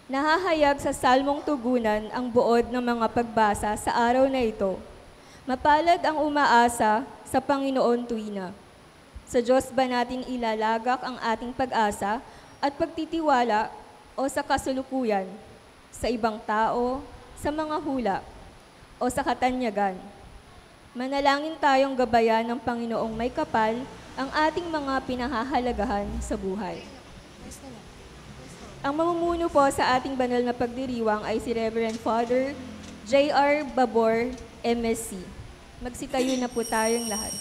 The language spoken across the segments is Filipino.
Nahahayag sa salmong tugunan ang buod ng mga pagbasa sa araw na ito. Mapalad ang umaasa sa Panginoon tuwina. Sa Diyos ba natin ilalagak ang ating pag-asa at pagtitiwala o sa kasulukuyan, sa ibang tao, sa mga hula, o sa katanyagan? Manalangin tayong gabayan ng Panginoong may kapal ang ating mga pinahahalagahan sa buhay. Ang mamumuno po sa ating banal na pagdiriwang ay si Reverend Father J.R. Babor, MSc. Magsitayo na po tayong lahat.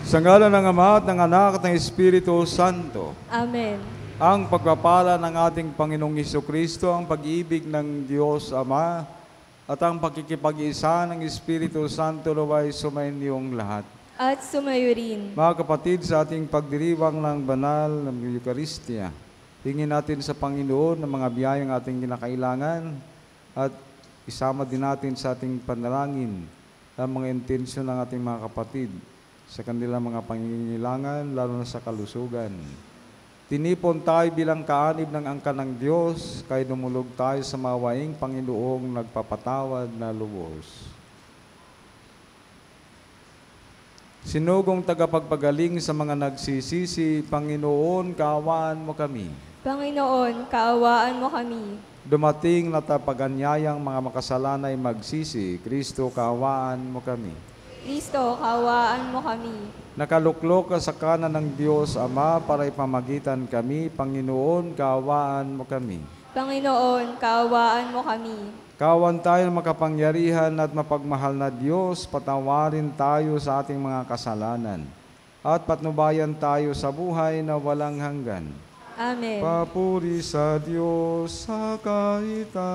Sa ngalan ng Ama at ng Anak at ng Espiritu Santo. Amen. Ang pagpapala ng ating Panginoong Hesukristo, ang pag-ibig ng Diyos Ama, at ang pakikipag-isa ng Espiritu Santo naway sumainyong lahat. At sumayo rin. Mga kapatid, sa ating pagdiriwang ng banal ng Eucharistia, hingin natin sa Panginoon ng mga biyayang ating kinakailangan at isama din natin sa ating panalangin ang mga intensyon ng ating mga kapatid sa kanilang mga pangangailangan, lalo na sa kalusugan. Tinipon tayo bilang kaanib ng angkan ng Diyos, kaya dumulog tayo sa mawaing Panginoong nagpapatawad na lubos. Sinugong tagapagpagaling sa mga nagsisisi, Panginoon, kaawaan mo kami. Panginoon, kaawaan mo kami. Dumating na tapaganyayang mga makasalanay magsisi, Kristo, kaawaan mo kami. Kristo, kaawaan mo kami. Nakaluklok ka sa kanan ng Diyos Ama para ipamagitan kami, Panginoon, kaawaan mo kami. Panginoon, kaawaan mo kami. Kawan tayo makapangyarihan at mapagmahal na Diyos, patawarin tayo sa ating mga kasalanan at patnubayan tayo sa buhay na walang hanggan. Amen. Papuri sa Diyos sa kahitahasan.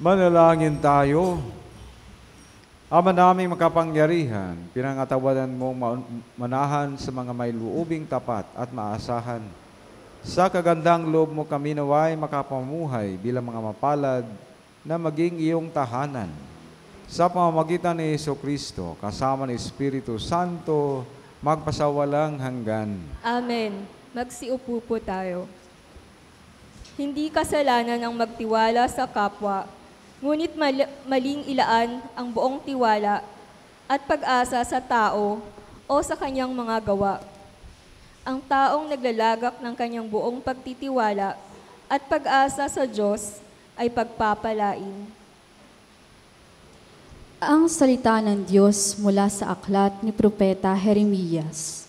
Manalangin tayo. Ama naming makapangyarihan, pinangatawanan mong manahan sa mga may luubing tapat at maasahan. Sa kagandang loob mo kami naway makapamuhay bilang mga mapalad na maging iyong tahanan. Sa pamamagitan ni Jesucristo, kasama ni Espiritu Santo, magpasawalang hanggan. Amen. Magsiupo po tayo. Hindi kasalanan ang magtiwala sa kapwa, ngunit maling ilaan ang buong tiwala at pag-asa sa tao o sa kanyang mga gawa. Ang taong naglalagak ng kanyang buong pagtitiwala at pag-asa sa Diyos ay pagpapalain. Ang salita ng Diyos mula sa aklat ni Propeta Jeremias.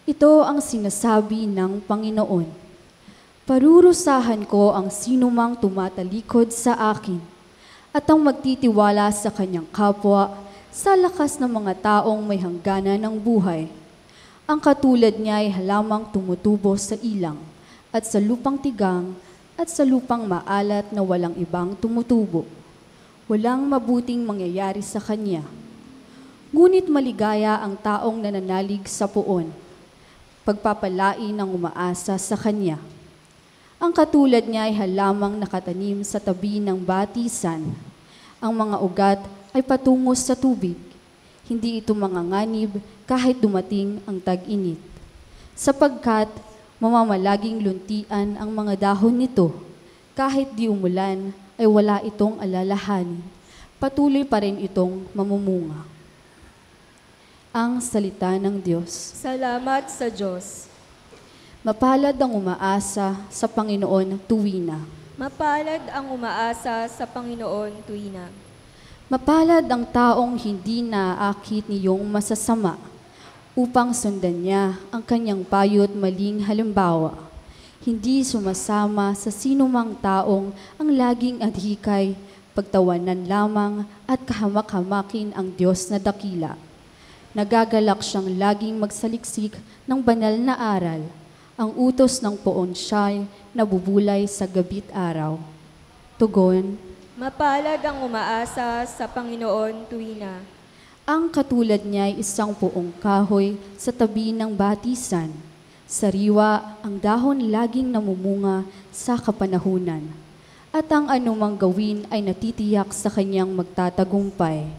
Ito ang sinasabi ng Panginoon. Parurusahan ko ang sinumang tumatalikod sa akin at ang magtitiwala sa kanyang kapwa sa lakas ng mga taong may hangganan ng buhay. Ang katulad niya ay halamang tumutubo sa ilang at sa lupang tigang at sa lupang maalat na walang ibang tumutubo. Walang mabuting mangyayari sa kanya. Ngunit maligaya ang taong nananalig sa puon, pagpapalain ang umaasa sa kanya. Ang katulad niya ay halamang nakatanim sa tabi ng batisan. Ang mga ugat ay patungo sa tubig. Hindi ito manganganib kahit dumating ang tag-init. Sapagkat mamamalaging luntian ang mga dahon nito. Kahit di umulan ay wala itong alalahanin. Patuloy pa rin itong mamumunga. Ang salita ng Diyos. Salamat sa Diyos. Mapalad ang umaasa sa Panginoon tuwina. Mapalad ang umaasa sa Panginoon tuwina. Mapalad ang taong hindi naaakit niyong masasama upang sundan niya ang kanyang payo't maling halimbawa. Hindi sumasama sa sinumang taong ang laging adhikay, pagtawanan lamang at kahamak-hamakin ang Diyos na dakila. Nagagalak siyang laging magsaliksik ng banal na aral. Ang utos ng poon siya'y nabubulay sa gabi't araw. Tugon, Mapalad ang umaasa sa Panginoon tuwina. ang katulad niya ay isang poong kahoy sa tabi ng batisan. Sariwa ang dahon laging namumunga sa kapanahunan. At ang anumang gawin ay natitiyak sa kanyang magtatagumpay.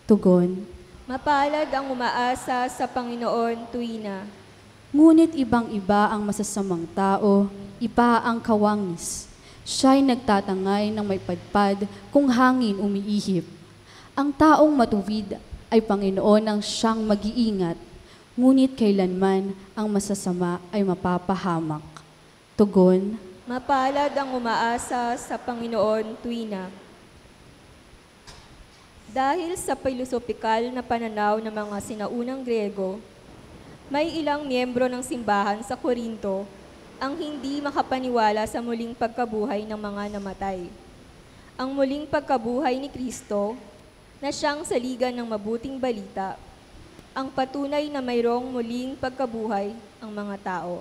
Tugon, Mapalad ang umaasa sa Panginoon tuwina. ngunit ibang-iba ang masasamang tao, iba ang kawangis. Siya'y nagtatangay ng may padpad kung hangin umiihip. Ang taong matuwid ay Panginoon ang siyang mag-iingat, ngunit kailanman ang masasama ay mapapahamak. Tugon, Mapalad ang umaasa sa Panginoon tuwina. Dahil sa pilosopikal na pananaw ng mga sinaunang Grego, may ilang miyembro ng simbahan sa Korinto ang hindi makapaniwala sa muling pagkabuhay ng mga namatay. Ang muling pagkabuhay ni Kristo na siyang saligan ng mabuting balita, ang patunay na mayroong muling pagkabuhay ang mga tao.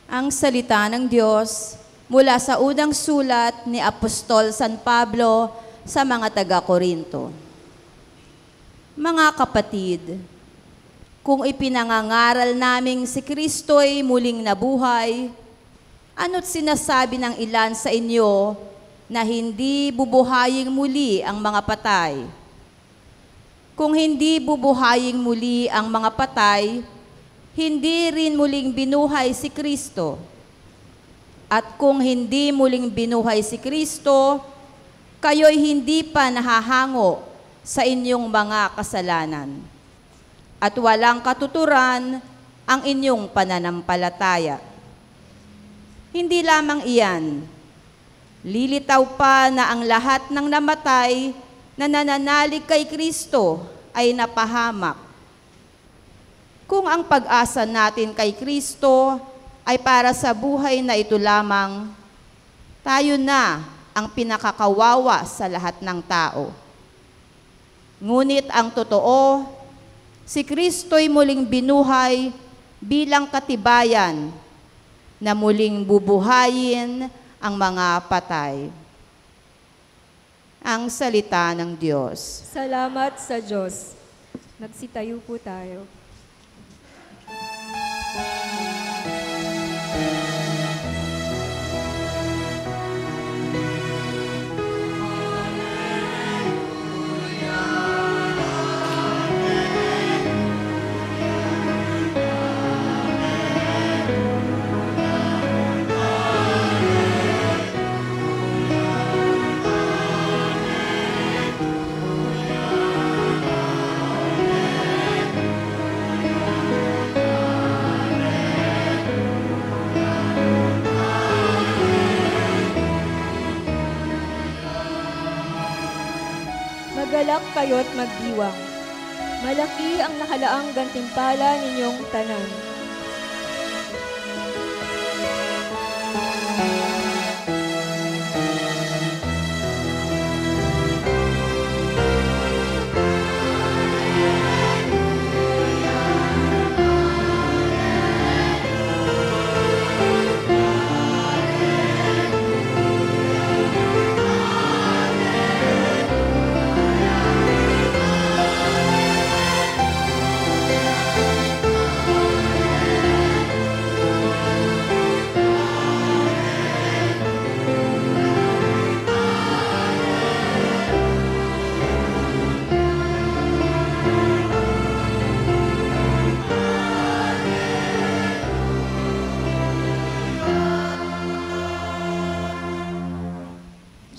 Ang salita ng Diyos mula sa unang sulat ni Apostol San Pablo sa mga taga-Korinto. Mga kapatid, kung ipinangangaral naming si Kristo'y muling nabuhay, ano't sinasabi ng ilan sa inyo na hindi bubuhaying muli ang mga patay? Kung hindi bubuhaying muli ang mga patay, hindi rin muling binuhay si Kristo. At kung hindi muling binuhay si Kristo, kayo'y hindi pa nahahango sa inyong mga kasalanan. At walang katuturan ang inyong pananampalataya. Hindi lamang iyan, lilitaw pa na ang lahat ng namatay na nananalig kay Kristo ay napahamak. Kung ang pag-asa natin kay Kristo ay para sa buhay na ito lamang, tayo na ang pinakakawawa sa lahat ng tao. Ngunit ang totoo, si Kristo'y muling binuhay bilang katibayan na muling bubuhayin ang mga patay. Ang salita ng Diyos. Salamat sa Diyos. Magsitayo po tayo. Magalak kayo't magdiwang. Malaki ang nakalaang gantimpala ninyong tanan.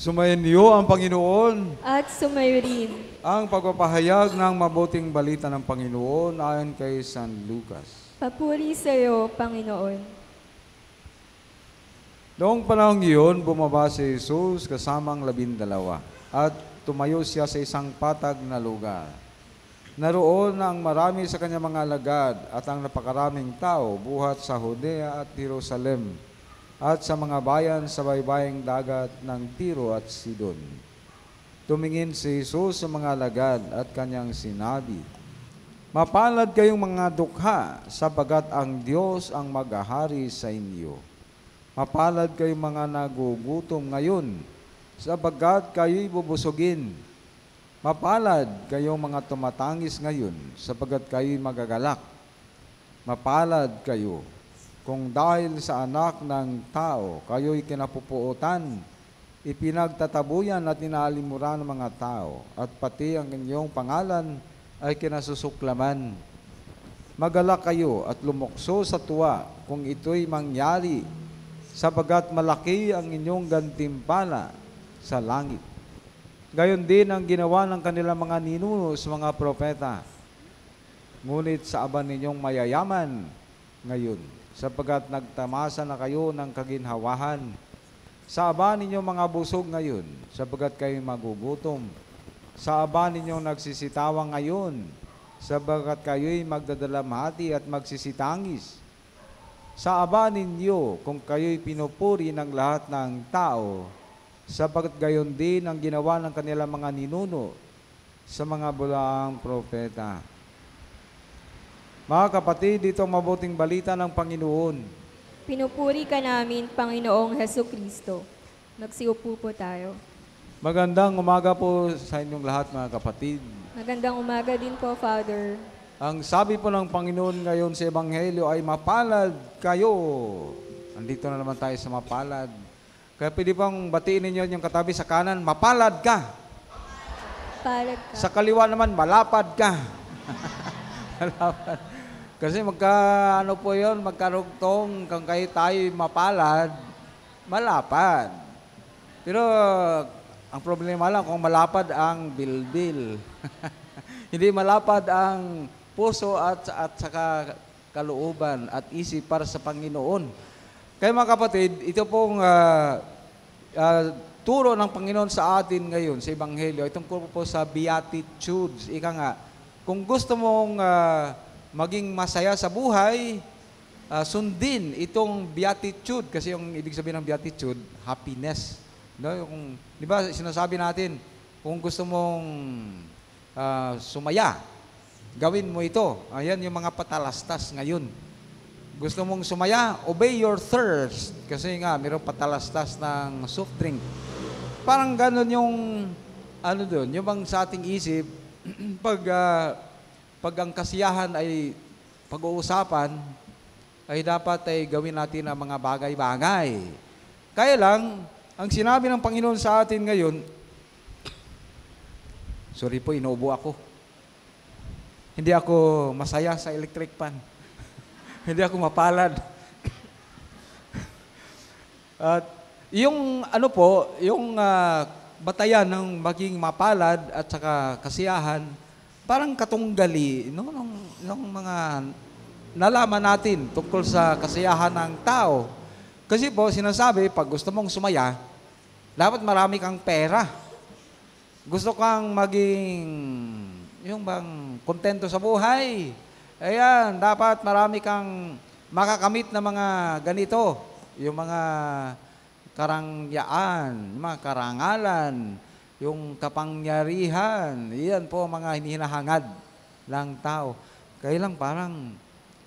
Sumayin niyo ang Panginoon. At sumayo rin. Ang pagpapahayag ng mabuting balita ng Panginoon ayon kay San Lucas. Papuri sa iyo, Panginoon. Noong panahong iyon, bumaba si Jesus kasamang 12 at tumayo siya sa isang patag na lugar. Naroon ang marami sa kanyang mga alagad at ang napakaraming tao buhat sa Judea at Jerusalem at sa mga bayan sa baybaying dagat ng Tiro at Sidon. Tumingin si Jesus sa mga alagad at kanyang sinabi, "Mapalad kayong mga dukha, sapagat ang Diyos ang maghahari sa inyo. Mapalad kayong mga nagugutom ngayon, sapagat kayo'y bubusugin. Mapalad kayong mga tumatangis ngayon, sapagat kayo'y magagalak. Mapalad kayo kung dahil sa anak ng tao, kayo'y kinapupuotan, ipinagtatabuyan at inaalimuran ng mga tao, at pati ang inyong pangalan ay kinasusuklaman. Magalak kayo at lumukso sa tuwa kung ito'y mangyari, sapagat malaki ang inyong gantimpala sa langit. Gayon din ang ginawa ng kanilang mga ninuno sa mga propeta. Ngunit sa aba ninyong mayayaman ngayon, sapagat nagtamasa na kayo ng kaginhawahan. Sa aba ninyong mga busog ngayon, sapagat kayo magugutom. Sa aba ninyong nagsisitawang ngayon, sapagat kayo'y magdadalamhati at magsisitangis. Sa aba ninyo, kung kayo'y pinupuri ng lahat ng tao, sapagat gayon din ang ginawa ng kanilang mga ninuno sa mga bulaang propeta." Mga kapatid, dito ang mabuting balita ng Panginoon. Pinupuri ka namin, Panginoong Hesukristo. Magsiupo po tayo. Magandang umaga po sa inyong lahat, mga kapatid. Magandang umaga din po, Father. Ang sabi po ng Panginoon ngayon sa Ebanghelyo ay mapalad kayo. Andito na naman tayo sa mapalad. Kaya pwede bang batiin ninyo yung katabi sa kanan, mapalad ka. Palad ka. Sa kaliwa naman, malapad ka. Malapad. Kasi magkarugtong kung kayo tayo mapalad, malapad. Pero ang problema lang kung malapad ang bilbil. Hindi malapad ang puso at saka kalooban at isip para sa Panginoon. Kaya mga kapatid, ito pong turo ng Panginoon sa atin ngayon sa Ebanghelyo. Itong po sa Beatitudes. Ika nga, kung gusto mong maging masaya sa buhay, sundin itong beatitude. Kasi yung ibig sabihin ng beatitude, happiness. No? Yung, di ba, sinasabi natin, kung gusto mong sumaya, gawin mo ito. Ayan yung mga patalastas ngayon. Gusto mong sumaya, obey your thirst. Kasi nga, mayroong patalastas ng soft drink. Parang ganun yung, ano doon, yung bang sa ating isip, pag ang kasiyahan ay pag-uusapan, ay dapat ay gawin natin ang mga bagay-bagay. Kaya lang, ang sinabi ng Panginoon sa atin ngayon, sorry po, inuubo ako. Hindi ako masaya sa electric fan. Hindi ako mapalad. At yung ano po, yung batayan ng maging mapalad at saka kasiyahan, parang katunggali ng mga nalaman natin tungkol sa kasiyahan ng tao. Kasi po, sinasabi, pag gusto mong sumaya, dapat marami kang pera. Gusto kang maging, yung bang, kontento sa buhay. Ayan, dapat marami kang makakamit na mga ganito. Yung mga karangyaan, yung mga karangalan, yung kapangyarihan. Iyan po mga hinahangad ng tao. Kaya lang parang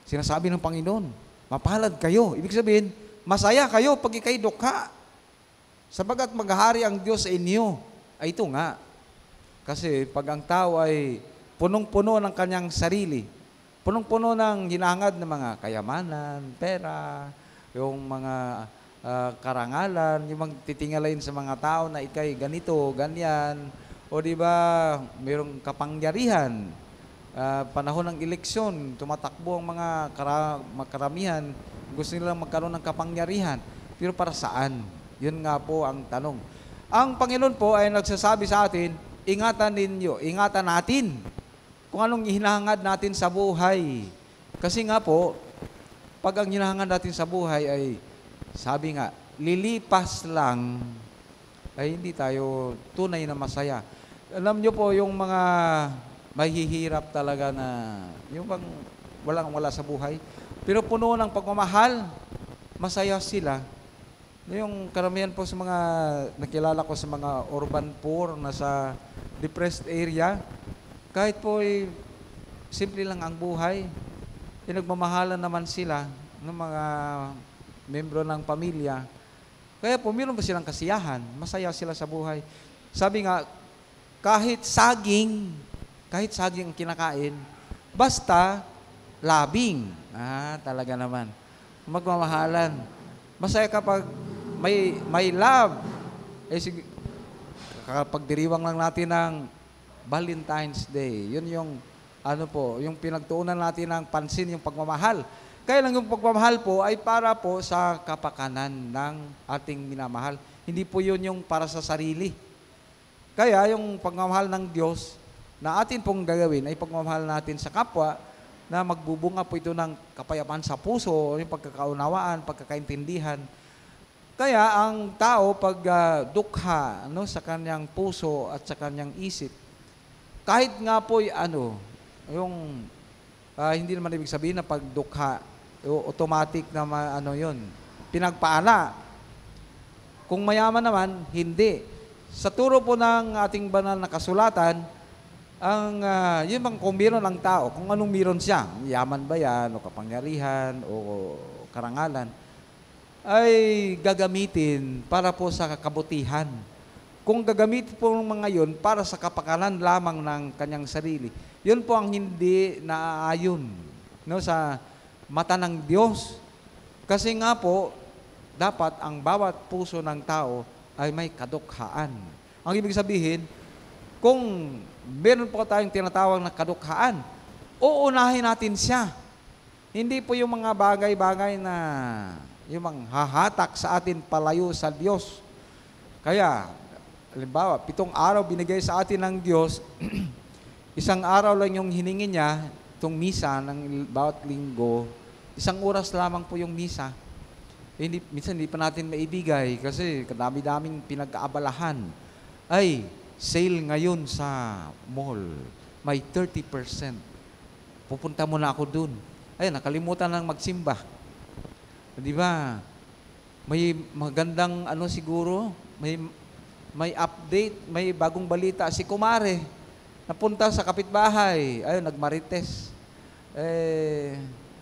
sinasabi ng Panginoon, mapalad kayo. Ibig sabihin, masaya kayo pag ikay dukha. Sabagat maghahari ang Diyos sa inyo. Ay ito nga. Kasi pag ang tao ay punong-puno ng kanyang sarili, punong-puno ng hinahangad ng mga kayamanan, pera, yung mga karangalan, yung magtitingalain sa mga tao na ikay ganito, ganyan, o di ba mayroong kapangyarihan, panahon ng eleksyon, tumatakbo ang mga karamihan, gusto nilang magkaroon ng kapangyarihan. Pero para saan? Yun nga po ang tanong. Ang Panginoon po ay nagsasabi sa atin, ingatan ninyo, ingatan natin kung anong hinahangad natin sa buhay. Kasi nga po, pag ang hinahangad natin sa buhay ay, sabi nga, lilipas lang, ay hindi tayo tunay na masaya. Alam nyo po, yung mga mahihirap talaga na, yung bang walang-wala sa buhay, pero puno ng pagmamahal, masaya sila. Yung karamihan po sa mga nakilala ko sa mga urban poor na sa depressed area, kahit po simple lang ang buhay, pinagmamahalan naman sila ng mga membro ng pamilya. Kaya po, meron ba silang kasiyahan? Masaya sila sa buhay. Sabi nga, kahit saging ang kinakain, basta labing. Talaga naman. Magmamahalan. Masaya kapag may love. Kapag diriwang lang natin ng Valentine's Day, yun yung yung pinagtuunan natin ng pansin, yung pagmamahal. Kaya lang yung pagmamahal po ay para po sa kapakanan ng ating minamahal. Hindi po yun yung para sa sarili. Kaya yung pagmamahal ng Diyos na atin pong gagawin ay pagmamahal natin sa kapwa na magbubunga po ito ng kapayapaan sa puso, yung pagkakaunawaan, pagkakaintindihan. Kaya ang tao pag dukha sa kanyang puso at sa kanyang isip, kahit nga po hindi naman ibig sabihin na pag dukha, automatic na yun, pinagpaala. Kung mayaman naman, hindi. Sa turo po ng ating banal na kasulatan, yun bang kung meron ang tao, kung anong meron siya, yaman ba yan, o kapangyarihan, o karangalan, ay gagamitin para po sa kabutihan. Kung gagamitin po ng mga yun para sa kapakanan lamang ng kanyang sarili, yun po ang hindi naaayon sa mata ng Diyos. Kasi nga po, dapat ang bawat puso ng tao ay may kadukhaan. Ang ibig sabihin, kung meron po tayong tinatawag na kadukhaan, uunahin natin siya. Hindi po yung mga bagay-bagay na yung mga hahatak sa atin palayo sa Diyos. Kaya, halimbawa, 7 araw binigay sa atin ng Diyos, 1 araw lang yung hiningi niya, itong misa ng bawat linggo, 1 oras lamang po yung misa. Minsan hindi pa natin maibigay kasi kadami-daming pinag-aabalahan. Ay, sale ngayon sa mall, may 30%. Pupunta muna ako dun. Ay, nakalimutan lang magsimba. Di ba? May magandang siguro, may update, may bagong balita. Si Kumare, napunta sa kapitbahay, ayun, nagmarites.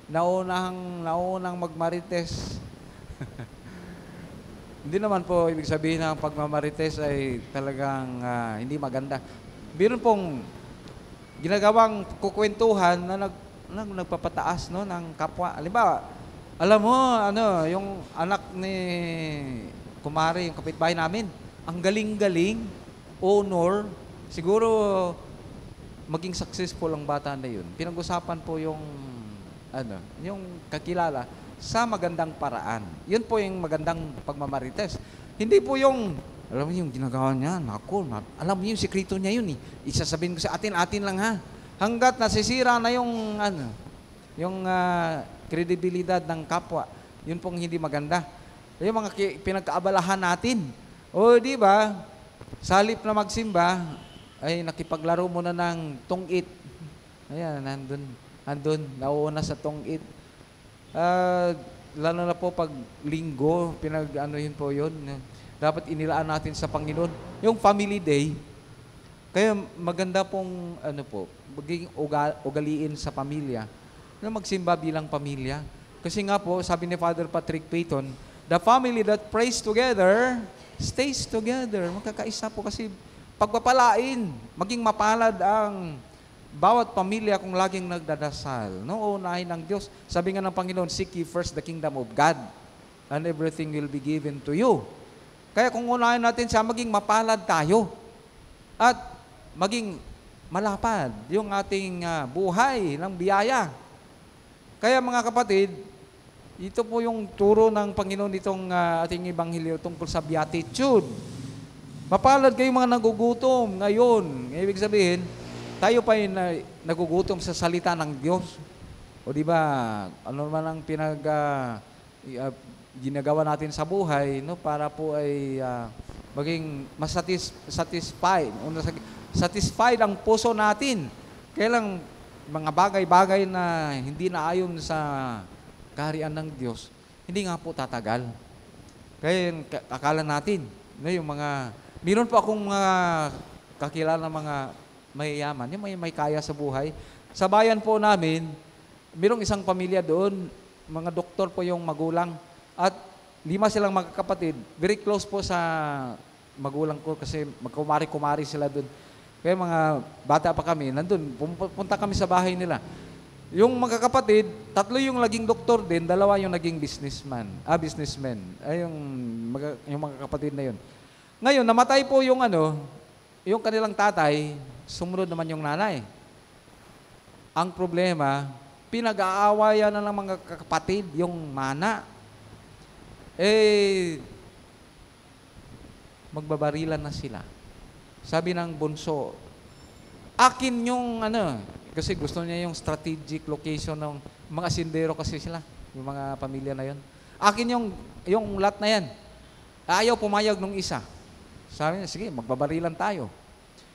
naunang magmarites. Hindi naman po ibig sabihin ng pagmamarites ay talagang hindi maganda. Meron pong ginagawang kukwentuhan na nagpapataas, no, ng kapwa. Halimbawa, alam mo, yung anak ni kumare, yung kapitbahay namin, ang galing-galing, honor, siguro maging successful ang bata na yun. Pinag-usapan po yung kakilala sa magandang paraan. Yun po yung magandang pagmamarites. Hindi po yung, alam mo yung ginagawa niya, alam mo yung sikreto niya yun eh. Isasabihin ko sa atin lang ha. Hanggat nasisira na yung kredibilidad ng kapwa, yun pong hindi maganda. Yung mga pinagkaabalahan natin. O di ba, sa halip na magsimba, ay nakipaglaro muna ng tungit. Ayan, nandun, nauuna sa tungit. Lalo na po pag linggo, yun po yun. Dapat inilaan natin sa Panginoon. Yung family day, kaya maganda pong maging ugaliin sa pamilya na magsimba bilang pamilya. Kasi nga po, sabi ni Father Patrick Peyton, the family that prays together, stays together. Magkakaisa po kasi pagpapalain, maging mapalad ang bawat pamilya kung laging nagdadasal. No, unahin ng Diyos. Sabi nga ng Panginoon, seek ye first the kingdom of God and everything will be given to you. Kaya kung unahin natin siya, maging mapalad tayo at maging malapad yung ating buhay ng biyaya. Kaya mga kapatid, ito po yung turo ng Panginoon itong ating Ebanghelyo tungkol sa beatitude. Mapalad kayong mga nagugutom ngayon. Ibig sabihin, tayo pa yung nagugutom sa salita ng Diyos. O di ba, ano man ang ginagawa natin sa buhay, no, para po ay maging satisfied. Satisfied ang puso natin. Kaya lang, mga bagay-bagay na hindi naayon sa kaharian ng Diyos, hindi nga po tatagal. Kaya akala natin, no, yung meron po akong mga kakilala mga mayayaman, yung may kaya sa buhay. Sa bayan po namin, mayroong isang pamilya doon, mga doktor po yung magulang, at 5 silang magkakapatid. Very close po sa magulang ko kasi magkumari-kumari sila doon. Kaya mga bata pa kami, nandun, punta kami sa bahay nila. Yung magkakapatid, 3 yung naging doktor din, 2 yung naging businessmen. Ay, yung mga kapatid na yun. Ngayon, namatay po yung yung kanilang tatay, sumunod naman yung nanay. Ang problema, pinag-aawayan na ng mga kapatid yung mana. Magbabarilan na sila. Sabi ng bunso, akin yung kasi gusto niya yung strategic location ng mga sindero kasi sila, yung mga pamilya na yun. Akin yung lot na yan. Ayaw pumayag nung isa. Sabi niya, sige, magbabarilan tayo.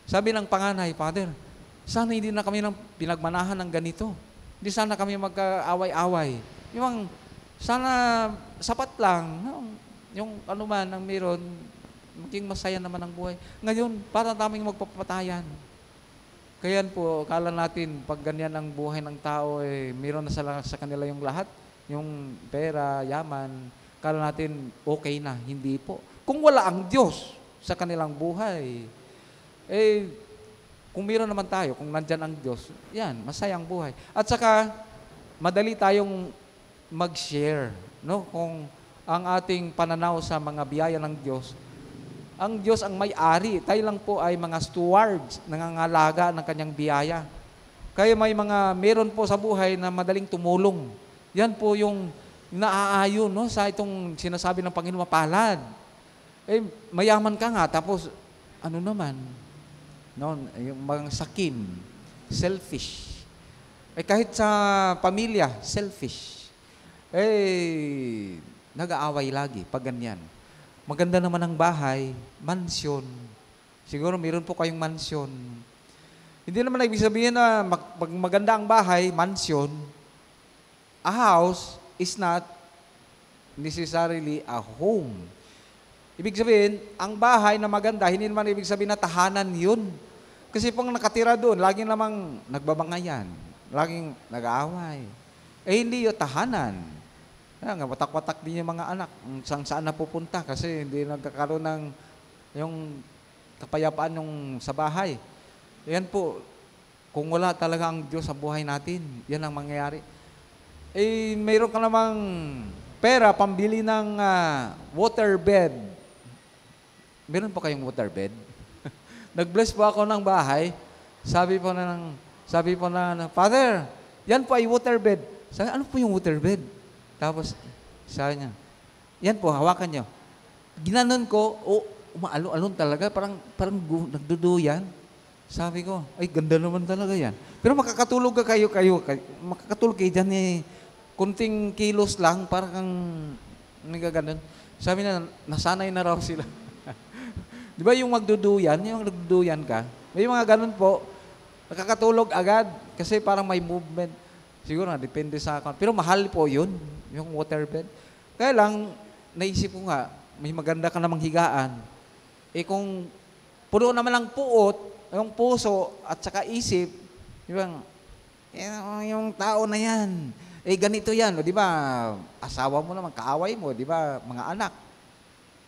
Sabi ng panganay, Father, sana hindi na kami pinagmanahan ng ganito. Hindi sana kami magkaaway-away. Sana sapat lang. Yung anuman ang meron, maging masaya naman ang buhay. Ngayon, para daming magpapatayan. Kaya po, akala natin, pag ganyan ang buhay ng tao, meron na sa kanila yung lahat. Yung pera, yaman. Akala natin, okay na. Hindi po. Kung wala ang Diyos sa kanilang buhay, kung meron naman tayo, kung nandyan ang Diyos, yan, masayang buhay. At saka, madali tayong mag-share, no? Kung ang ating pananaw sa mga biyaya ng Diyos, ang Diyos ang may-ari, tayo lang po ay mga stewards, nangangalaga ng kanyang biyaya. Kaya meron po sa buhay na madaling tumulong. Yan po yung naaayon, no? Sa itong sinasabi ng Panginoon, mapalad. Mayaman ka nga, tapos no, yung mga sakim, selfish. Kahit sa pamilya, selfish. Nag-aaway lagi pag ganyan. Maganda naman ang bahay, mansyon. Siguro meron po kayong mansyon. Hindi naman ibig sabihin na pag maganda ang bahay, mansyon, a house is not necessarily a home. Ibig sabihin, ang bahay na maganda, hindi naman ibig sabihin na tahanan yun. Kasi pang nakatira doon, laging namang nagbabangayan, laging nag-aaway. Eh hindi yung tahanan. Kaya nga, watak-watak din yung mga anak. Saan na pupunta kasi hindi nagkakaroon ng yung kapayapaan yung sa bahay. Yan po, kung wala talaga ang Diyos sa buhay natin, yan ang mangyayari. Eh, mayroon ka namang pera, pambili ng waterbed. Meron pa kayong waterbed? Nag-bless po ako ng bahay. Sabi po na, Father, yan po ay waterbed. Sabi, ano po yung waterbed? Tapos, sabi niya, yan po, hawakan niyo. Ginanon ko, umaalon-alon talaga, parang nagduduyan. Sabi ko, ay ganda naman talaga yan. Pero makakatulog kayo, makakatulog kayo dyan kunting kilos lang, parang nagaganon. Sabi na, nasanay na raw sila. Di ba yung magduduyan, yung nagduduyan ka, may mga ganun po, nakakatulog agad kasi parang may movement. Siguro na, depende sa akin. Pero mahal po yun, yung waterbed. Kaya lang, naisip ko nga, may maganda ka namang higaan. Eh kung puno naman ang puot, yung puso at saka isip, yung tao na yan, eh ganito yan, o, di ba, asawa mo naman, kaaway mo, di ba, mga anak.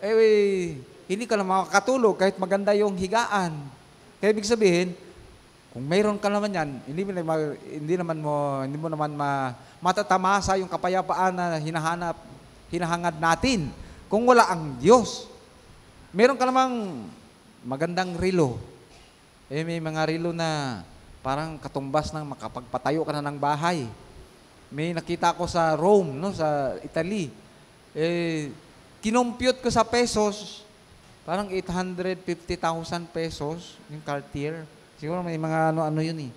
Eh, hindi ka na makakatulog kahit maganda yung higaan. Kaya ibig sabihin, kung mayroon ka naman yan, hindi mo naman matatamasa yung kapayapaan na hinahangad natin kung wala ang Diyos. Meron ka namang magandang relo. Eh, may mga relo na parang katumbas ng makapagpatayo ka na ng bahay. May nakita ko sa Rome, no, sa Italy. Eh, kinompute ko sa pesos, parang 850,000 pesos yung Cartier. Siguro may mga ano yun eh.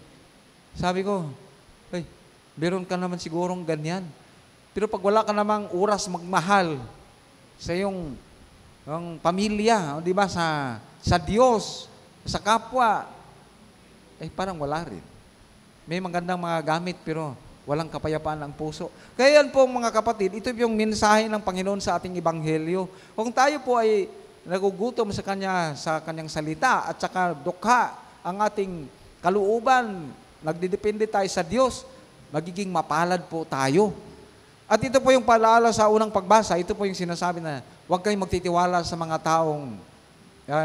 Sabi ko, ay, meron ka naman sigurong ganyan. Pero pag wala ka namang oras magmahal sa iyong pamilya, di ba, sa Diyos, sa kapwa, eh parang wala rin. May magandang mga gamit pero walang kapayapaan ang puso. Kaya yan po mga kapatid, ito yung mensahe ng Panginoon sa ating Ebanghelyo. Kung tayo po ay nagugutom sa kanyang salita at saka dukha ang ating kalooban, nagdidepende tayo sa Diyos, magiging mapalad po tayo. At ito po yung paalala sa unang pagbasa, ito po yung sinasabi na huwag kayong magtitiwala sa mga taong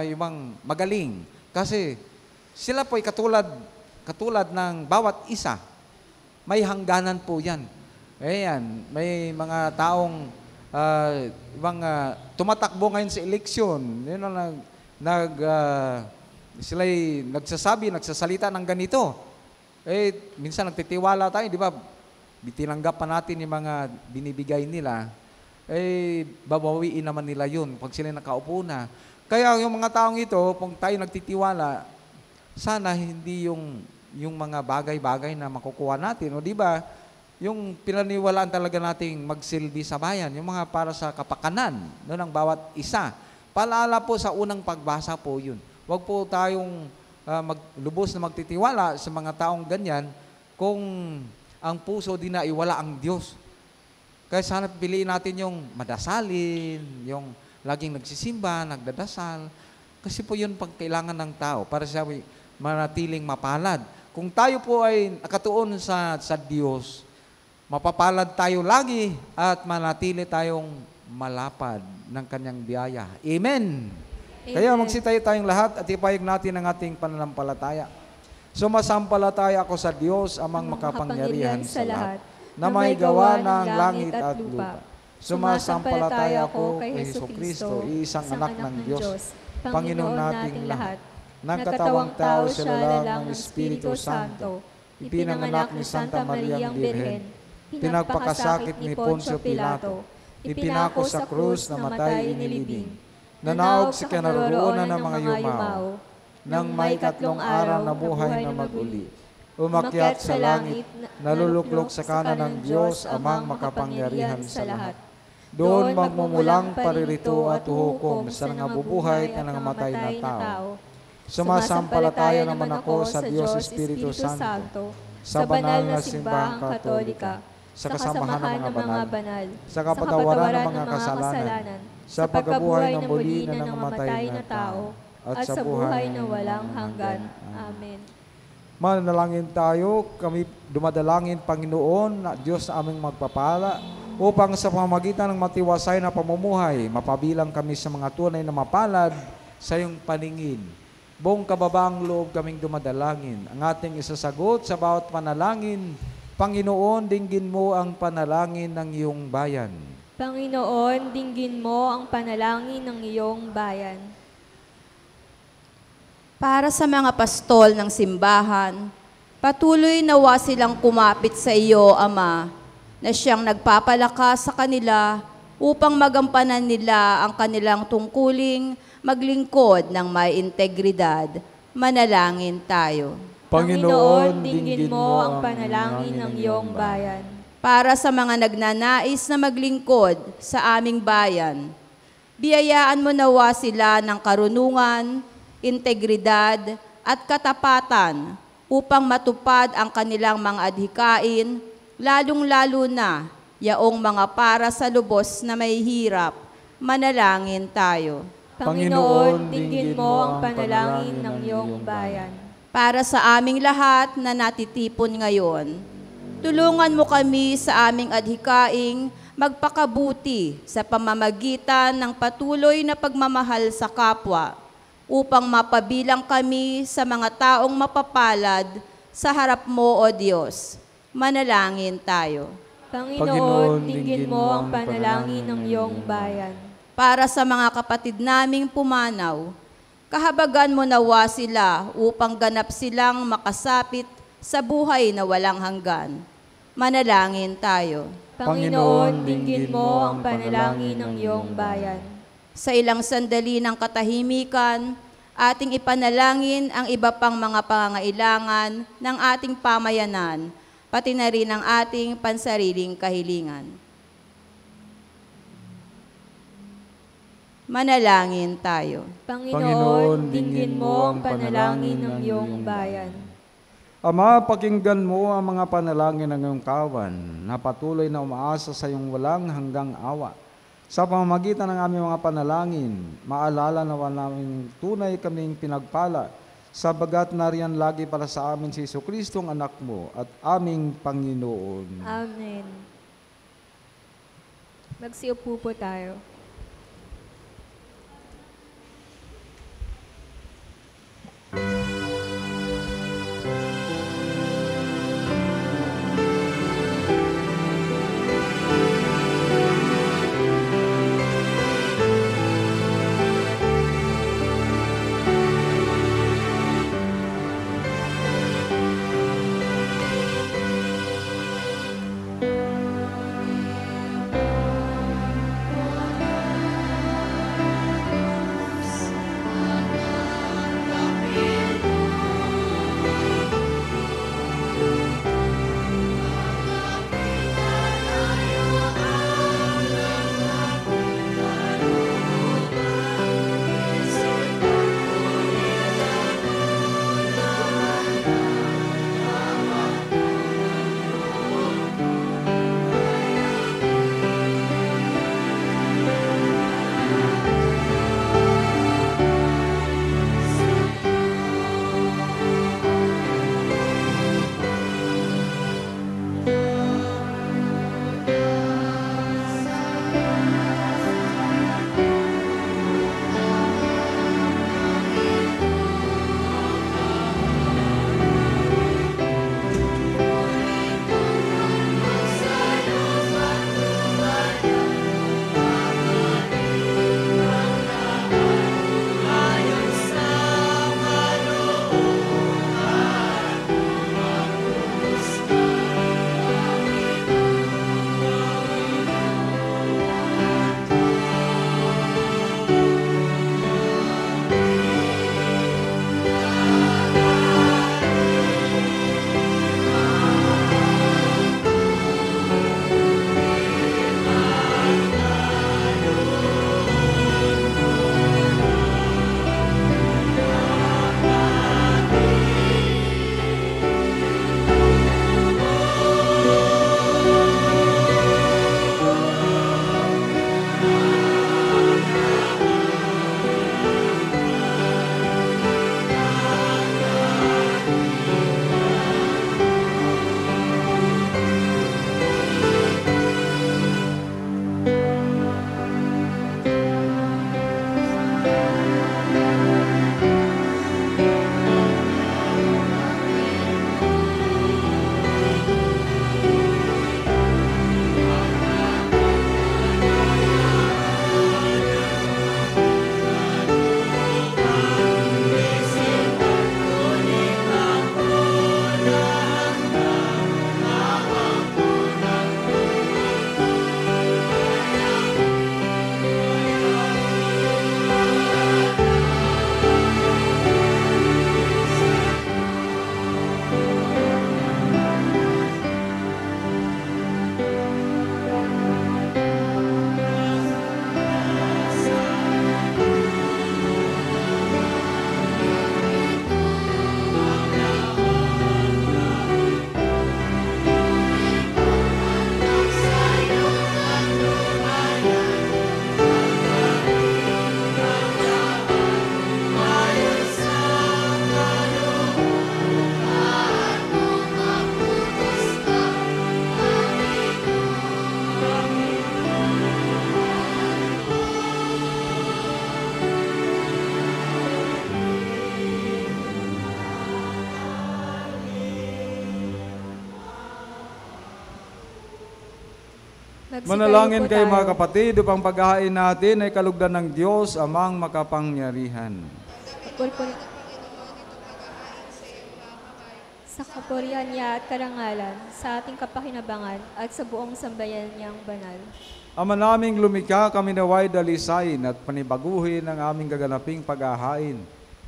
yung magaling. Kasi sila po ay katulad ng bawat isa. May hangganan po yan. Ayan, may mga taong tumatakbo ngayon sa eleksyon. Yun ang sila'y nagsasalita ng ganito. Eh, minsan nagtitiwala tayo, di ba? Tinanggap pa natin yung mga binibigay nila. Eh, babawiin naman nila yun pag sila nakaupo na. Kaya yung mga taong ito, kung tayo nagtitiwala, sana hindi yung mga bagay-bagay na makukuha natin. O di ba? Yung pinaniwalaan talaga nating magsilbi sa bayan, yung mga para sa kapakanan no, ng bawat isa. Paalala po sa unang pagbasa po yun. Huwag po tayong lubos na magtitiwala sa mga taong ganyan kung ang puso din na iwala ang Diyos. Kaya sana piliin natin yung madasalin, yung laging nagsisimba, nagdadasal. Kasi po yun pag kailangan ng tao para siya manatiling mapalad. Kung tayo po ay nakatuon sa Diyos, mapapalad tayo lagi at manatili tayong malapad ng kanyang biyaya. Amen! Kaya magsitayo tayong lahat at ipahayag natin ang ating pananampalataya. Sumasampalataya ako sa Diyos, amang makapangyarihan sa lahat, na may gawa ng langit at lupa. Sumasampalataya ako kay Jesucristo, isang anak ng Diyos, Panginoon nating lahat. Nagkatawang tao sa lalang ng Espiritu Santo, ipinanganak ni Santa Mariang Birhen, pinagpakasakit ni Poncio Pilato, ipinako sa krus na matay inilibing, nanaog sa kinaroroonan ng mga yumao, nang may 3 araw na buhay na mag-uli. Umakyat sa langit, naluluklok sa kanan ng Diyos, amang makapangyarihan sa lahat. Doon magmumulang paririto at hukom sa nangabubuhay at nangamatay na tao. Sumasampalataya naman ako sa Diyos Espiritu Santo, sa banal na simbahang katolika, sa kasamahan ng mga banal, sa kapatawaran ng mga kasalanan, sa pagkabuhay ng muli na nangamatay na tao, at sa buhay na walang hanggan. Amen. Manalangin tayo, kami dumadalangin, Panginoon, na Diyos na aming magpapala, upang sa pamamagitan ng matiwasay na pamumuhay, mapabilang kami sa mga tunay na mapalad sa iyong paningin. Buong kababaang loob kaming dumadalangin. Ang ating isasagot sa bawat panalangin, Panginoon, dinggin mo ang panalangin ng iyong bayan. Panginoon, dinggin mo ang panalangin ng iyong bayan. Para sa mga pastol ng simbahan, patuloy nawa silang kumapit sa iyo, Ama, na siyang nagpapalakas sa kanila upang magampanan nila ang kanilang tungkuling maglingkod ng may integridad. Manalangin tayo. Panginoon, dinggin mo ang panalangin ng iyong bayan. Para sa mga nagnanais na maglingkod sa aming bayan, biyayaan mo nawa sila ng karunungan, integridad at katapatan upang matupad ang kanilang mga adhikain, lalong-lalo na yaong mga para sa lubos na may hirap. Manalangin tayo. Panginoon, dinggin mo ang panalangin ng iyong bayan. Para sa aming lahat na natitipon ngayon, tulungan mo kami sa aming adhikaing magpakabuti sa pamamagitan ng patuloy na pagmamahal sa kapwa, upang mapabilang kami sa mga taong mapapalad sa harap mo, O Diyos. Manalangin tayo. Panginoon, dinggin mo ang panalangin ng iyong bayan. Para sa mga kapatid naming pumanaw, kahabagan mo nawa sila upang ganap silang makasapit sa buhay na walang hanggan. Manalangin tayo. Panginoon, dinggin mo ang panalangin ng iyong bayan. Sa ilang sandali ng katahimikan, ating ipanalangin ang iba pang mga pangangailangan ng ating pamayanan, pati na rin ang ating pansariling kahilingan. Manalangin tayo. Panginoon, dinggin mo ang panalangin ng iyong bayan. Ama, pakinggan mo ang mga panalangin ng iyong kawan na patuloy na umaasa sa iyong walang hanggang awa. Sa pamamagitan ng aming mga panalangin, maalala nawa namin tunay kaming pinagpala, sabagat nariyan lagi para sa amin si Jesucristo ang anak mo at aming Panginoon. Amen. Magsiupo po tayo. Manalangin po kayo tayo. mga kapatid upang paghahain natin ay kalugdan ng Diyos amang makapangyarihan. Pulpul- sa kapurihan niya at karangalan, sa ating kapakinabangan at sa buong sambayan niyang banal. Ama naming lumikha, kami naway dalisain at panibaguhin ang aming gaganaping paghahain.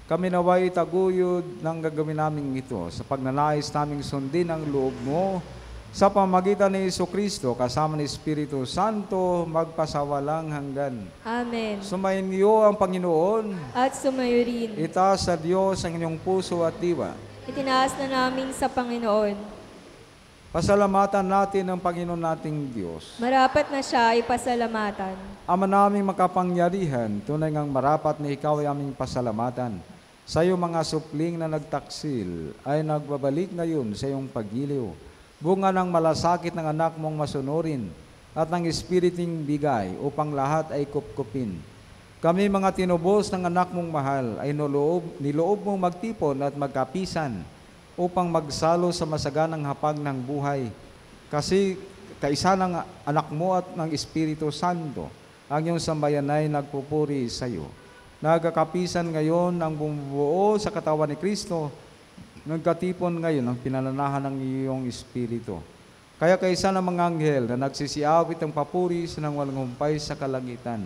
Kami naway taguyod ng gagawin namin ito sa pagnanais naming sundin ang loob mo sa pamagitan ni Jesucristo kasama ni Espiritu Santo magpasawalang hanggan. Amen. Sumayin niyo ang Panginoon, At sumayo rin. itaas sa Diyos ang inyong puso at diwa. Itinaas na namin sa Panginoon. Pasalamatan natin ang Panginoon nating Diyos. Marapat na siya ay pasalamatan. Ama naming makapangyarihan, tunay ngang marapat na ikaw ay aming pasalamatan. Sa iyong mga supling na nagtaksil ay nagbabalik ngayon sa iyong paggiliw. Bunga ng malasakit ng anak mong masunurin at ng espiriting bigay upang lahat ay kupkupin. Kami mga tinubos ng anak mong mahal ay niloob mong magtipon at magkapisan upang magsalo sa masaganang hapag ng buhay. Kasi kaisa ng anak mo at ng Espiritu Santo, ang iyong sambayan ay nagpupuri sa iyo. Nagkakapisan ngayon ang bumubuo sa katawan ni Kristo, nagkatipon ngayon ang pinananahan ng iyong Espiritu. Kaya kaisa ng mga anghel na nagsisiawit ang papuri sa nang walang humpay sa kalangitan,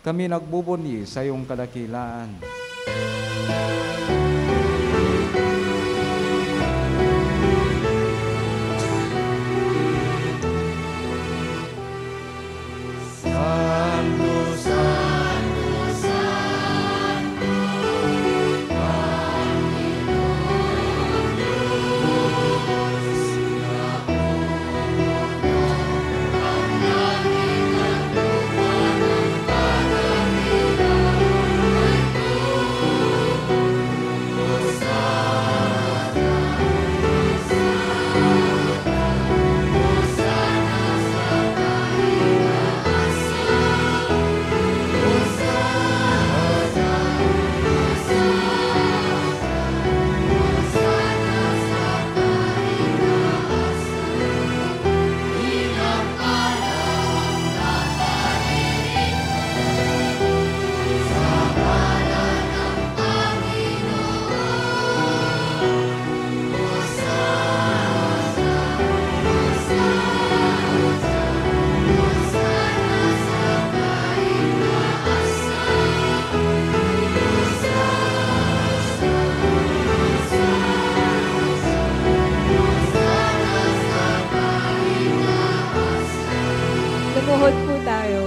kami nagbubunyi sa iyong kadakilaan. Lumuhod po tayo.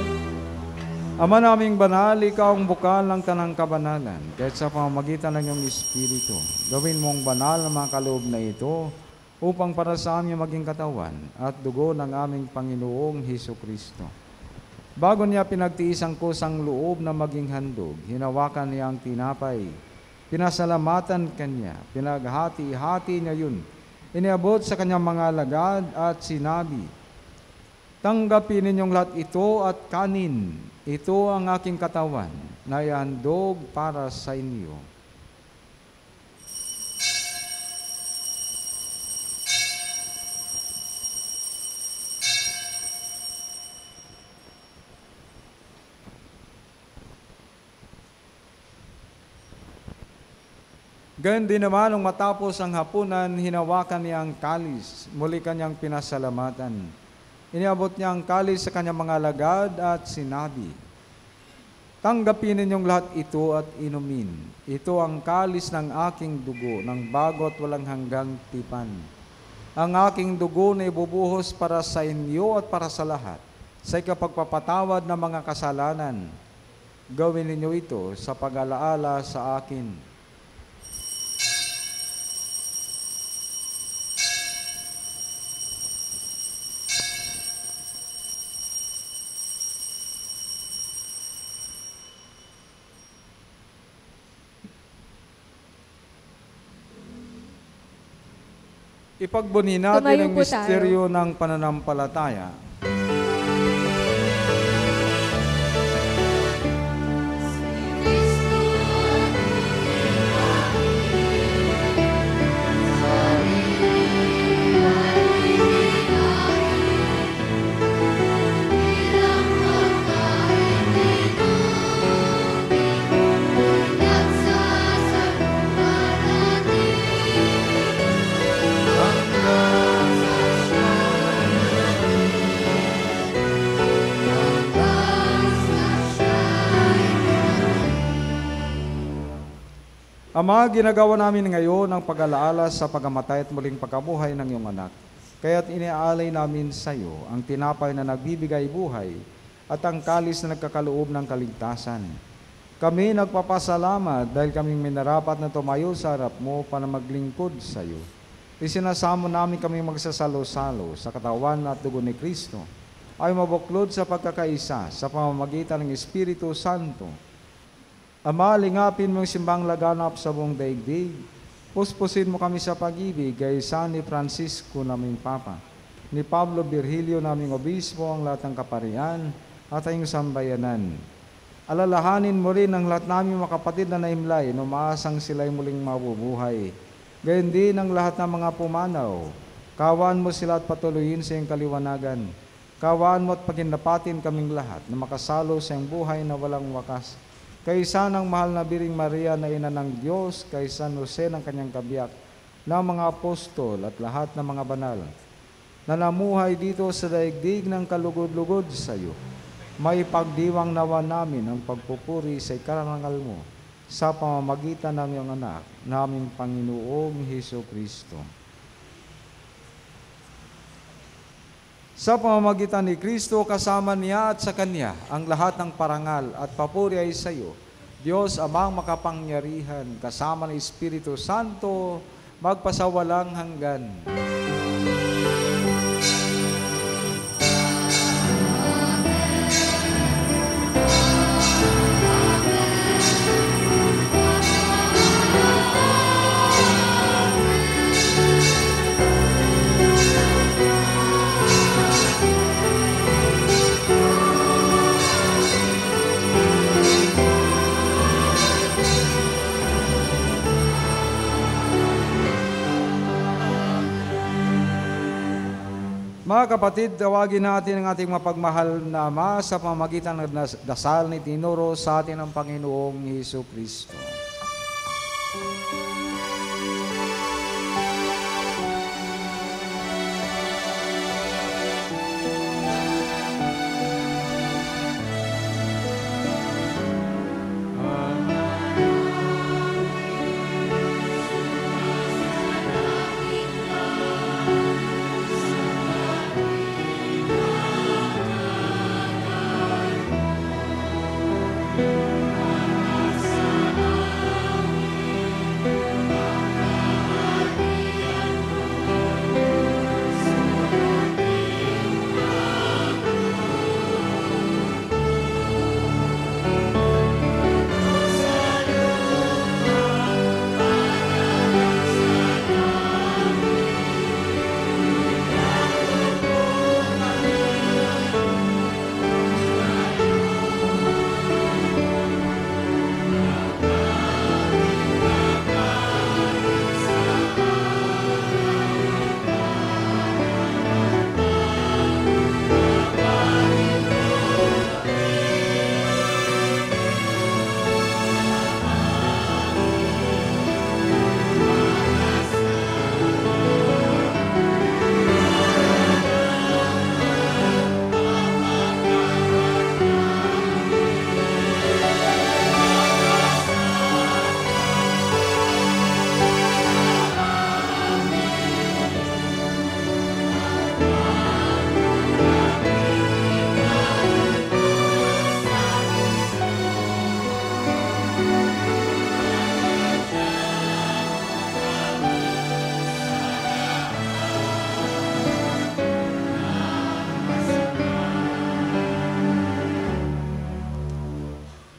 Ama naming banal, ikaw ang bukal ng tanang kabanalan, kahit sa pamamagitan ng iyong Espiritu. Gawin mong banal ang mga kaloob na ito, upang para sa amin maging katawan at dugo ng aming Panginoong Hesus-Kristo. Bago niya pinagtiis ang kusang loob na maging handog, hinawakan niya ang tinapay, pinasalamatan kanya, pinaghati-hati niya yun, iniabot sa kanyang mga alagad at sinabi, "Tanggapin ninyong lahat ito at kanin. Ito ang aking katawan na ihandog para sa inyo." Gayon din naman, nung matapos ang hapunan, hinawakan niya ang kalis, muli kanyang pinasalamatan. Iniabot niya ang kalis sa kanyang mga alagad at sinabi, "Tanggapin ninyong lahat ito at inumin. Ito ang kalis ng aking dugo, ng bago at walang hanggang tipan. Ang aking dugo na ibubuhos para sa inyo at para sa lahat, sa ikapagpapatawad ng mga kasalanan. Gawin ninyo ito sa pag-alaala sa akin." Ipagbunyi natin Tumayo ang po tayo. misteryo ng pananampalataya. Ama, ginagawa namin ngayon ang pag-alaala sa pagamatay at muling pagkabuhay ng iyong anak. Kaya't iniaalay namin sa iyo ang tinapay na nagbibigay buhay at ang kalis na nagkakaloob ng kaligtasan. Kami nagpapasalamat dahil kaming minarapat na tumayo sa harap mo para maglingkod sa iyo. Isinasamo namin kami magsasalo-salo sa katawan at dugo ni Kristo ay mabuklod sa pagkakaisa sa pamamagitan ng Espiritu Santo. Ama, lingapin mo yung simbang laganap sa buong daigdig. Puspusin mo kami sa pag-ibig, gaysa ni Francisco naming Papa, ni Pablo Virgilio naming Obispo, ang lahat ng kaparian at ang sambayanan. Alalahanin mo rin ang lahat naming mga kapatid na naimlay, umaasang sila'y muling mabubuhay. Gayon din ang lahat ng mga pumanaw. Kawaan mo sila at patuloyin sa iyong kaliwanagan. Kawaan mo at pagindapatin kaming lahat na makasalo sa iyong buhay na walang wakas. Kaysa ng mahal na Biring Maria na ina ng Diyos, kay San Jose ng kanyang kabiyak, ng mga apostol at lahat ng mga banal, na namuhay dito sa daigdig ng kalugod-lugod sa iyo. May pagdiwang nawa namin ang pagpupuri sa ikarangal mo sa pamamagitan ng iyong anak, naming Panginoong Hesukristo. Sa pamamagitan ni Kristo, kasama niya at sa Kanya, ang lahat ng parangal at papuri ay sa iyo, Diyos Amang makapangyarihan, kasama ng Espiritu Santo, magpasawalang hanggan. Mga kapatid, tawagin natin ang ating mapagmahal na Ama sa pamamagitan ng dasal ni tinuro sa atin ng Panginoong Hesukristo.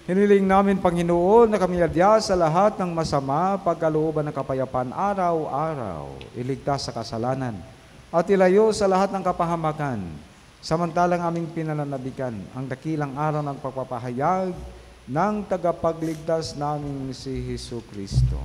Hiniling namin, Panginoon, na kami adya sa lahat ng masama, pagkalooban ng kapayapaan araw-araw, iligtas sa kasalanan, at ilayo sa lahat ng kapahamakan, samantalang aming pinananabikan ang dakilang araw ng pagpapahayag ng tagapagligtas namin si Hesukristo.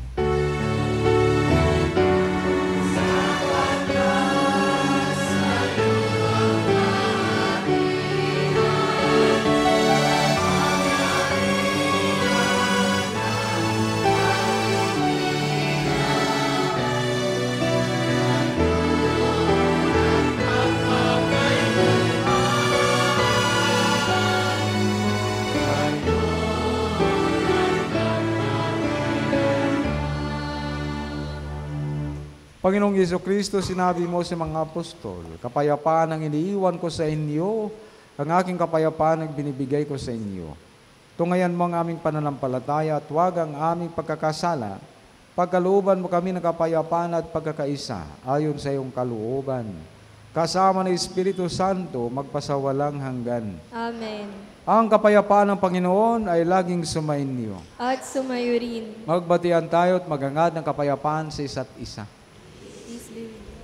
Panginoong Jesucristo, sinabi mo sa mga apostol, kapayapaan ang iniiwan ko sa inyo, ang aking kapayapaan ang binibigay ko sa inyo. Tungayan mo ang aming pananampalataya at huwag ang aming pagkakasala. Pagkalooban mo kami ng kapayapaan at pagkakaisa ayon sa iyong kalooban. Kasama ng Espiritu Santo, magpasawalang hanggan. Amen. Ang kapayapaan ng Panginoon ay laging sumainyo. At sumayo rin. Magbatian tayo at maghangad ng kapayapaan sa isa't isa. Peace be with you.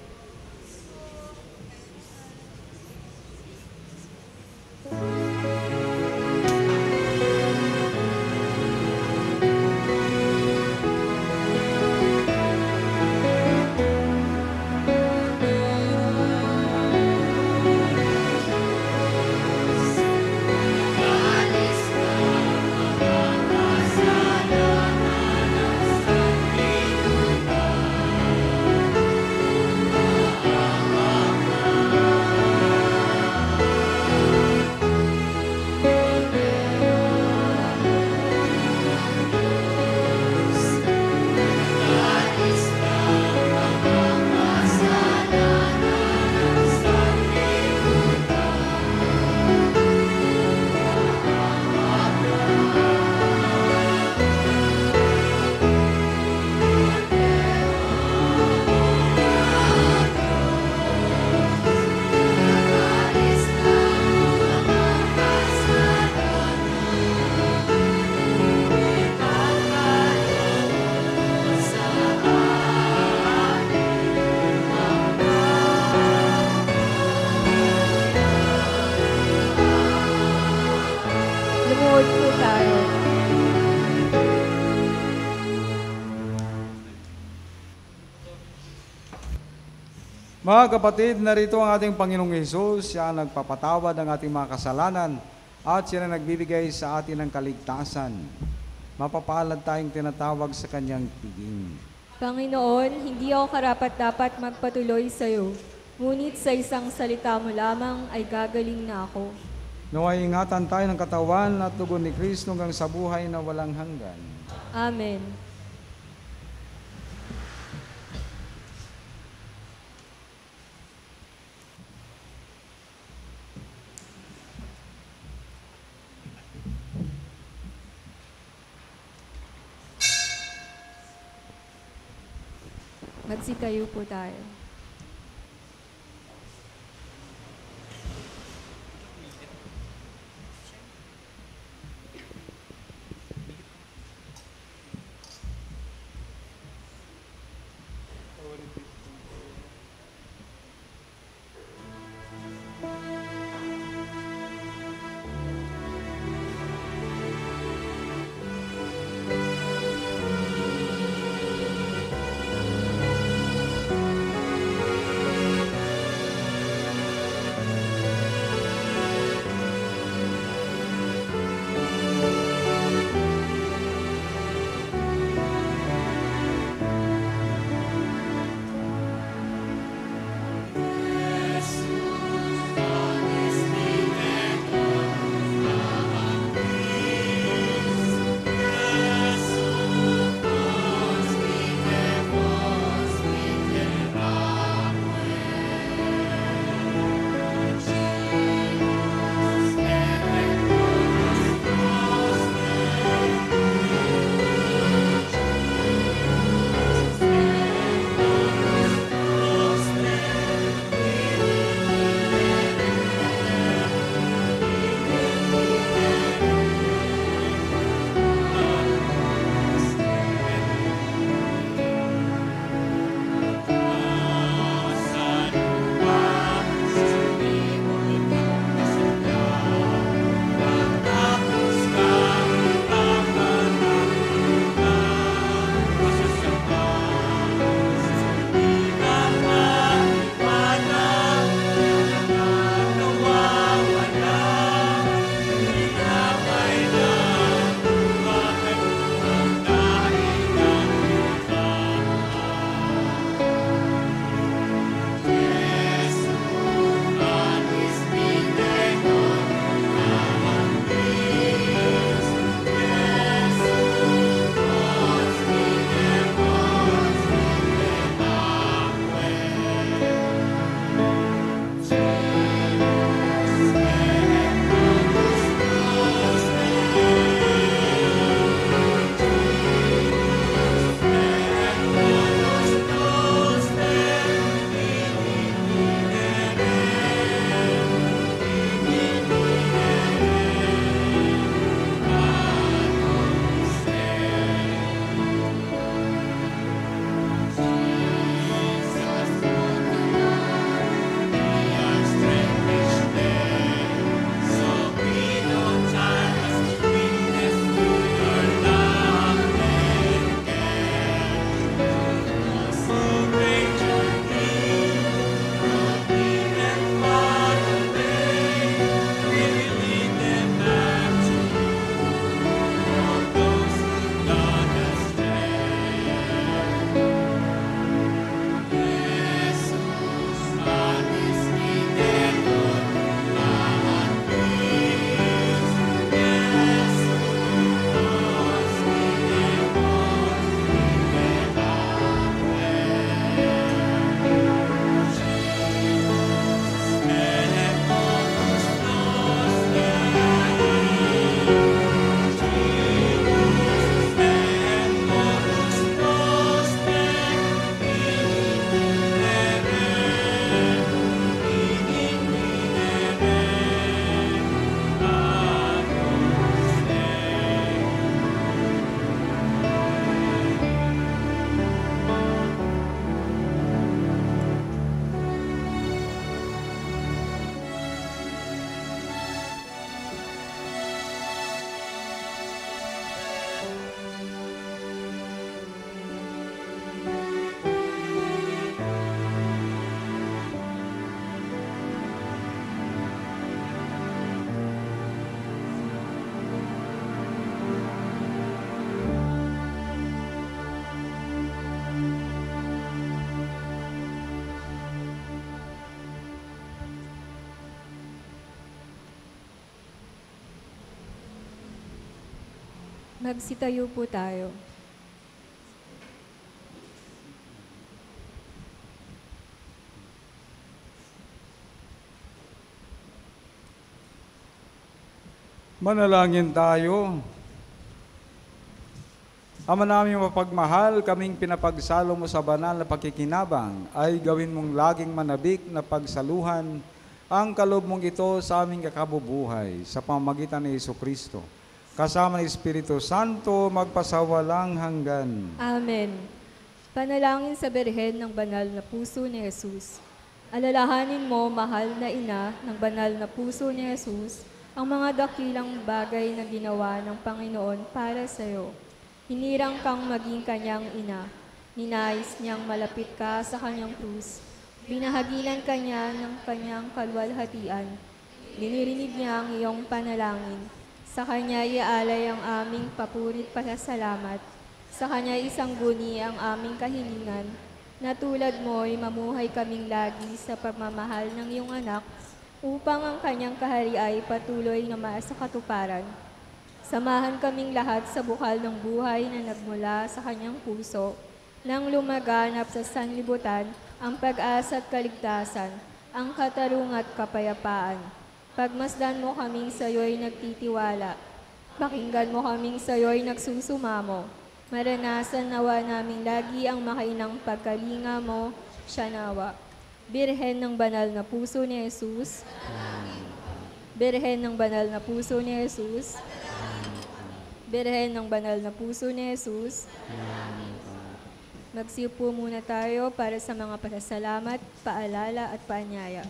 Lumuhod po tayo. Mga kapatid, narito ang ating Panginoong Hesus. Siya ang nagpapatawad ng ating mga kasalanan at siya ang nagbibigay sa atin ng kaligtasan. Mapapalad tayong tinatawag sa kanyang piging. Panginoon, hindi ako karapat-dapat magpatuloy sa iyo. Ngunit sa isang salita mo lamang ay gagaling na ako. Naway ingatan tayo ng katawan at dugo ni Kristo hanggang sa buhay na walang hanggan. Amen. Magsitayo po tayo. Magsitayo po tayo. Manalangin tayo. Ama namin mapagmahal, kaming pinapagsalo mo sa banal na pakikinabang ay gawin mong laging manabik na pagsaluhan ang kaloob mong ito sa aming kakabubuhay sa pamamagitan ni Jesucristo. Kasama ng Espiritu Santo, magpasawalang hanggan. Amen. Panalangin sa Birhen ng Banal na Puso ni Jesus. Alalahanin mo, mahal na ina ng banal na puso ni Jesus, ang mga dakilang bagay na ginawa ng Panginoon para sa iyo. Hinirang kang maging kanyang ina. Ninais niyang malapit ka sa kanyang krus. Binahagilan ka niya ng kanyang kalwalhatian. Dinirinig niya ang iyong panalangin. Sa kanya iaalay ang aming papurit pasasalamat. Sa kanya isangguni ang aming kahilingan. Na tulad mo'y mamuhay kaming lagi sa pagmamahal ng iyong anak upang ang kanyang kahari ay patuloy na maasa katuparan. Samahan kaming lahat sa bukal ng buhay na nagmula sa kanyang puso, nang lumaganap sa sanlibutan ang pag-asa at kaligtasan, ang katarungan at kapayapaan. Pagmasdan mo kaming sa'yo'y nagtitiwala, pakinggan mo kaming sa'yo'y nagsusumamo. Maranasan nawa naming lagi ang makainang pagkalinga mo, siya nawa. Birhen ng banal na puso ni Jesus, Birhen ng banal na puso ni Jesus, Birhen ng banal na puso ni Jesus. Magsiupo muna tayo para sa mga pasasalamat, paalala at paanyaya.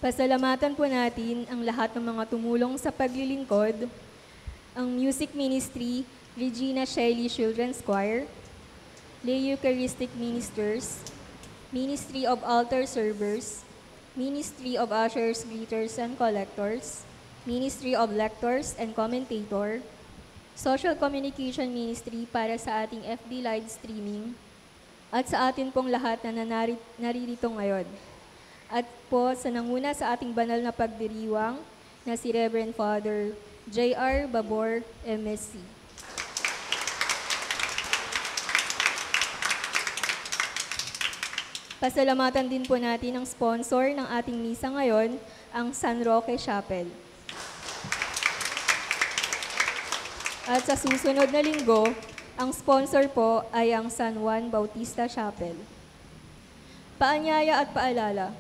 Pasalamatan po natin ang lahat ng mga tumulong sa paglilingkod, ang Music Ministry, Regina Shelley Children's Choir, Lay Eucharistic Ministers, Ministry of Altar Servers, Ministry of Ushers, Greeters, and Collectors, Ministry of Lectors and Commentator, Social Communication Ministry para sa ating FB live streaming, at sa atin pong lahat na naririto ngayon. At po sa nanguna sa ating banal na pagdiriwang na si Reverend Father J.R. Babor, MSc. Pasalamatan din po natin ang sponsor ng ating misa ngayon, ang San Roque Chapel. At sa susunod na linggo, ang sponsor po ay ang San Juan Bautista Chapel. Paanyaya at paalala,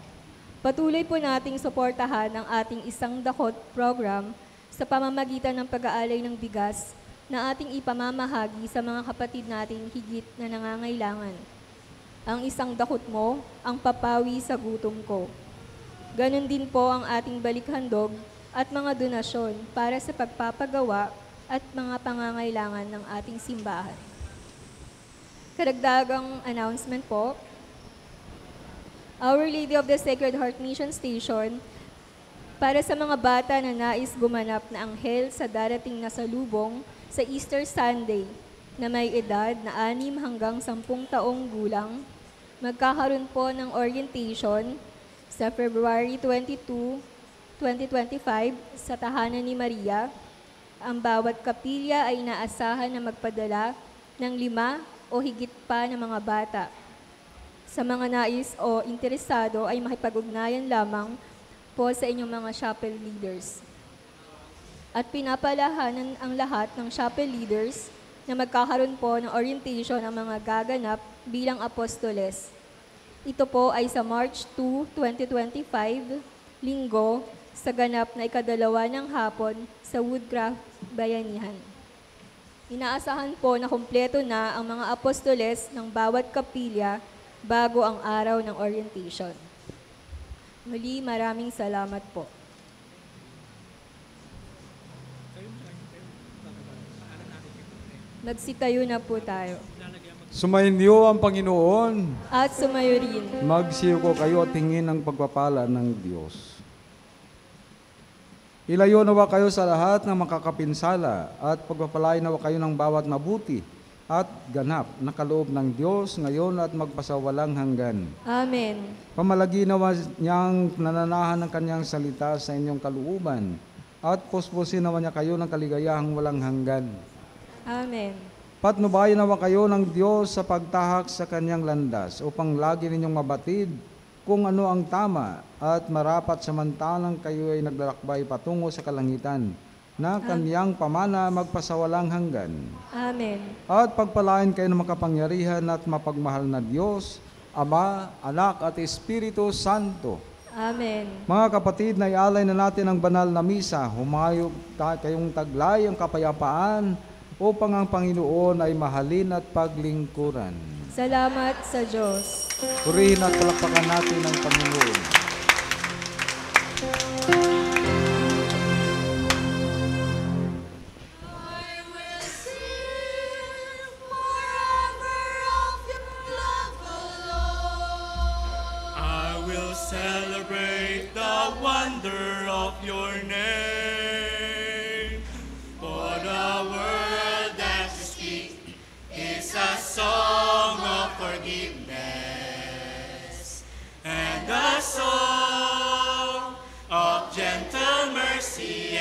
patuloy po nating suportahan ang ating Isang Dakot program sa pamamagitan ng pag-aalay ng bigas na ating ipamamahagi sa mga kapatid nating higit na nangangailangan. Ang isang dakot mo, ang papawi sa gutom ko. Ganon din po ang ating balikhandog at mga donasyon para sa pagpapagawa at mga pangangailangan ng ating simbahan. Karagdagang announcement po, Our Lady of the Sacred Heart Mission Station, para sa mga bata na nais gumanap na anghel sa darating na salubong sa Easter Sunday, na may edad na 6 hanggang 10 taong gulang, magkakaroon po ng orientation sa February 22, 2025 sa Tahanan ni Maria. Ang bawat kapilya ay inaasahan na magpadala ng 5 o higit pa na mga bata. Sa mga nais o interesado ay makipag-ugnayan lamang po sa inyong mga chapel leaders. At pinapalahanan ang lahat ng chapel leaders na magkakaroon po ng orientation ang mga gaganap bilang apostoles. Ito po ay sa March 2, 2025, Linggo, sa ganap na 2:00 ng hapon sa Woodcraft, Bayanihan. Inaasahan po na kumpleto na ang mga apostoles ng bawat kapilya bago ang araw ng orientation. Muli, maraming salamat po. Magsitayo na po tayo. Sumainyo ang Panginoon. At sumayo rin. Magsiyuko kayo at hingin ang pagpapala ng Diyos. Ilayo nawa kayo sa lahat ng makakapinsala at pagpapalain nawa kayo ng bawat mabuti at ganap na kaloob ng Diyos ngayon at magpasawalang hanggan. Amen. Pamalagi nawa niyang nananahan ng kanyang salita sa inyong kalooban at puspusin nawa niya kayo ng kaligayahang walang hanggan. Amen. Patnubayan nawa kayo ng Diyos sa pagtahak sa kanyang landas upang lagi ninyong mabatid kung ano ang tama at marapat samantalang kayo ay naglalakbay patungo sa kalangitan na kanyang pamana magpasawalang hanggan. Amen. At pagpalain kayo ng makapangyarihan at mapagmahal na Diyos, Ama, Anak at Espiritu Santo. Amen. Mga kapatid, naialay na natin ang banal na misa. Humayo kayong taglay ang kapayapaan upang ang Panginoon ay mahalin at paglingkuran. Salamat sa Diyos. Purihin at palakpakan natin ang Panginoon. Celebrate the wonder of your name. For the word that you speak is a song of forgiveness and a song of gentle mercy.